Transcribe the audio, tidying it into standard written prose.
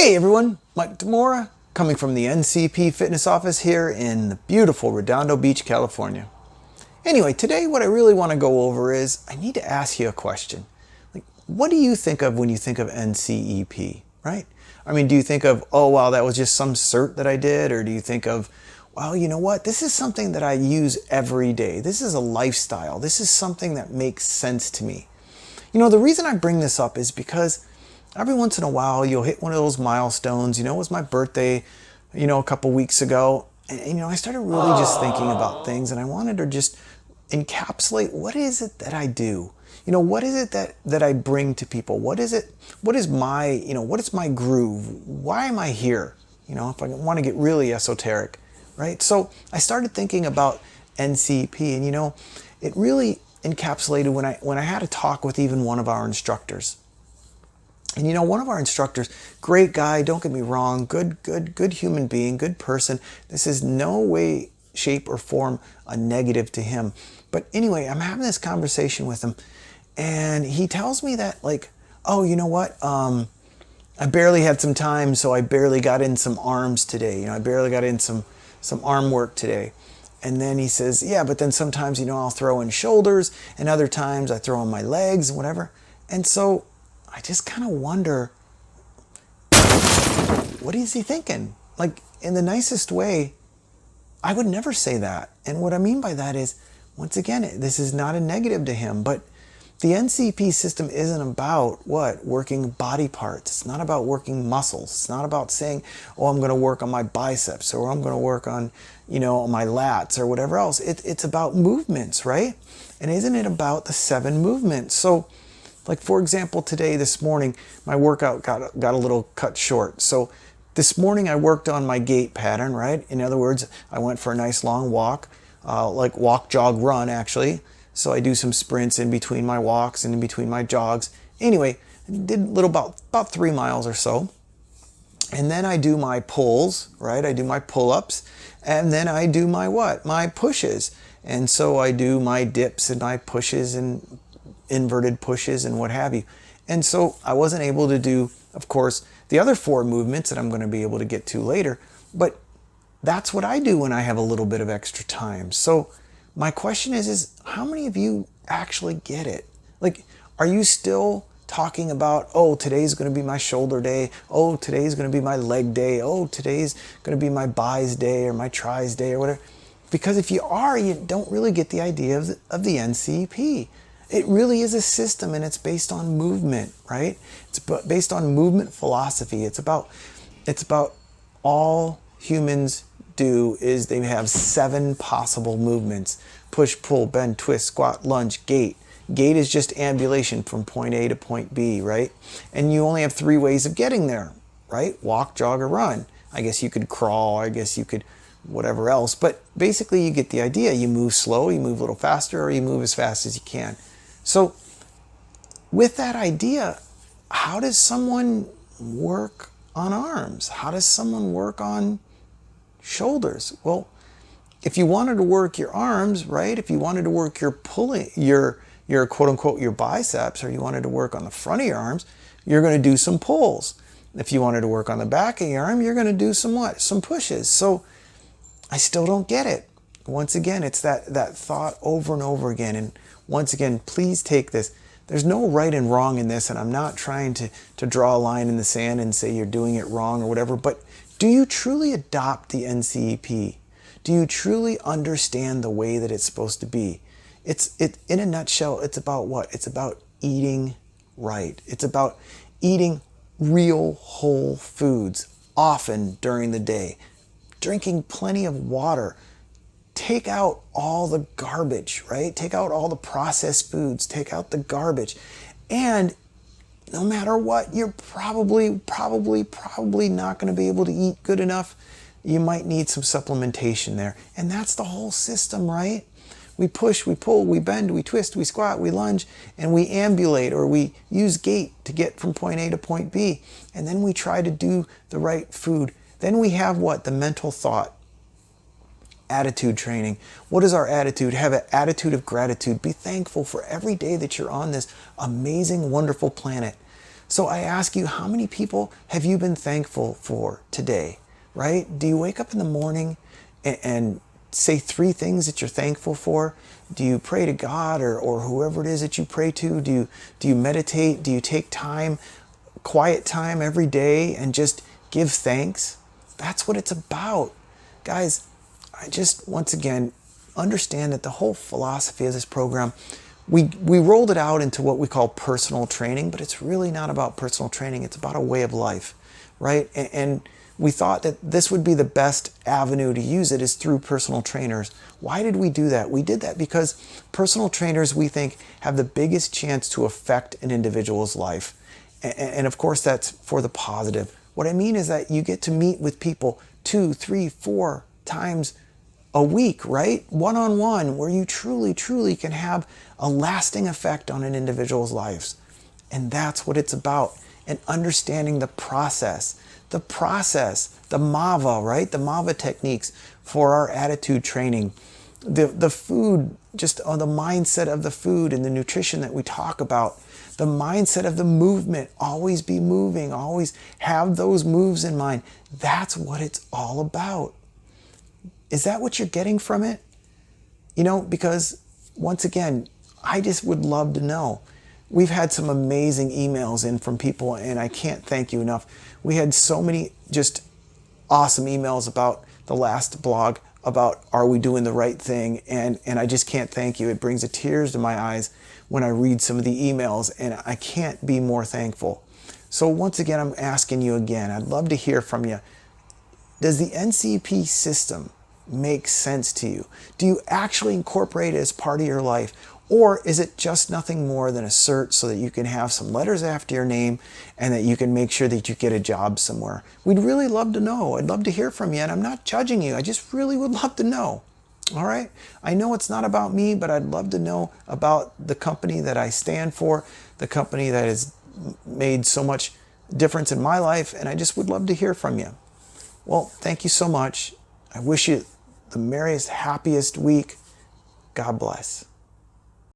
Hey everyone, Mike Demora coming from the NCEP fitness office here in the beautiful Redondo Beach, California. Anyway, today what I really want to go over is I need to ask you a question. What do you think of when you think of NCEP, right? I mean, do you think of, oh wow, that was just some cert that I did? Or do you think of, well, you know what? This is something that I use every day. This is a lifestyle. This is something that makes sense to me. You know, the reason I bring this up is because every once in a while you'll hit one of those milestones. You know, it was my birthday, a couple weeks ago. And I started really just thinking about things, and I wanted to just encapsulate what is it that I do? What is it that I bring to people? What is my groove? Why am I here? If I want to get really esoteric, right? So I started thinking about NCEP, and it really encapsulated when I had a talk with even one of our instructors. And one of our instructors, great guy, don't get me wrong, good human being, good person. This is no way, shape, or form a negative to him. But anyway, I'm having this conversation with him, and he tells me that, oh, you know what? I barely had some time, so I barely got in some arms today. I barely got in some arm work today. And then he says, yeah, but then sometimes, I'll throw in shoulders, and other times I throw in my legs and whatever. And so I just kind of wonder, what is he thinking? In the nicest way, I would never say that. And what I mean by that is, once again, this is not a negative to him, but the NCP system isn't about working body parts. It's not about working muscles. It's not about saying, oh, I'm going to work on my biceps, or I'm going to work on, my lats or whatever else. It's about movements, right? And isn't it about the 7 movements? So, for example, this morning, my workout got a little cut short. So this morning I worked on my gait pattern, right? In other words, I went for a nice long walk, walk, jog, run, actually. So I do some sprints in between my walks and in between my jogs. Anyway, I did about 3 miles or so. And then I do my pulls, right? I do my pull-ups. And then I do my my pushes. And so I do my dips and my pushes and inverted pushes and what have you. And so I wasn't able to do, of course, the other 4 movements that I'm going to be able to get to later. But that's what I do when I have a little bit of extra time. So my question is how many of you actually get it? Are you still talking about, oh, today's going to be my shoulder day. Oh, today's going to be my leg day. Oh, today's going to be my bis day or my tris day or whatever. Because if you are, you don't really get the idea of the NCEP. It really is a system, and it's based on movement, right? It's based on movement philosophy. It's about all humans do is they have 7 possible movements: push, pull, bend, twist, squat, lunge, gait. Gait is just ambulation from point A to point B, right? And you only have 3 ways of getting there, right? Walk, jog, or run. I guess you could crawl. I guess you could whatever else. But basically, you get the idea. You move slow, you move a little faster, or you move as fast as you can. So with that idea, how does someone work on arms? How does someone work on shoulders? Well, if you wanted to work your arms, right? If you wanted to work your pulling, your quote unquote, your biceps, or you wanted to work on the front of your arms, you're going to do some pulls. If you wanted to work on the back of your arm, you're going to do some pushes. So I still don't get it. Once again, it's that thought over and over again. And once again, please take this. There's no right and wrong in this, and I'm not trying to draw a line in the sand and say you're doing it wrong or whatever, but do you truly adopt the NCEP? Do you truly understand the way that it's supposed to be? In a nutshell, it's about what? It's about eating right. It's about eating real whole foods often during the day, drinking plenty of water. Take out all the garbage, right? Take out all the processed foods, take out the garbage. And no matter what, you're probably not going to be able to eat good enough. You might need some supplementation there. And that's the whole system, right? We push, we pull, we bend, we twist, we squat, we lunge, and we ambulate, or we use gait to get from point A to point B. And then we try to do the right food. Then we have the mental thought. Attitude training. What is our attitude? Have an attitude of gratitude. Be thankful for every day that you're on this amazing, wonderful planet. So I ask you, how many people have you been thankful for today, right? Do you wake up in the morning and say 3 things that you're thankful for? Do you pray to God or whoever it is that you pray to? Do you meditate? Do you take time, quiet time every day and just give thanks? That's what it's about. Guys, I just, once again, understand that the whole philosophy of this program, we rolled it out into what we call personal training, but it's really not about personal training. It's about a way of life, right? And we thought that this would be the best avenue to use it is through personal trainers. Why did we do that? We did that because personal trainers, we think, have the biggest chance to affect an individual's life. And of course, that's for the positive. What I mean is that you get to meet with people 2, 3, 4 times a week, right? One-on-one, where you truly can have a lasting effect on an individual's lives. And that's what it's about. And understanding the process, the MAVA, right? The MAVA techniques for our attitude training. The food, just on the mindset of the food and the nutrition that we talk about. The mindset of the movement, always be moving, always have those moves in mind. That's what it's all about. Is that what you're getting from it? Because once again, I just would love to know. We've had some amazing emails in from people, and I can't thank you enough. We had so many just awesome emails about the last blog about are we doing the right thing, and I just can't thank you. It brings the tears to my eyes when I read some of the emails, and I can't be more thankful. So once again, I'm asking you again, I'd love to hear from you. Does the NCEP system make sense to you? Do you actually incorporate it as part of your life? Or is it just nothing more than a cert so that you can have some letters after your name and that you can make sure that you get a job somewhere? We'd really love to know. I'd love to hear from you, and I'm not judging you. I just really would love to know. All right? I know it's not about me, but I'd love to know about the company that I stand for, the company that has made so much difference in my life, and I just would love to hear from you. Well, thank you so much. I wish you the merriest, happiest week. God bless.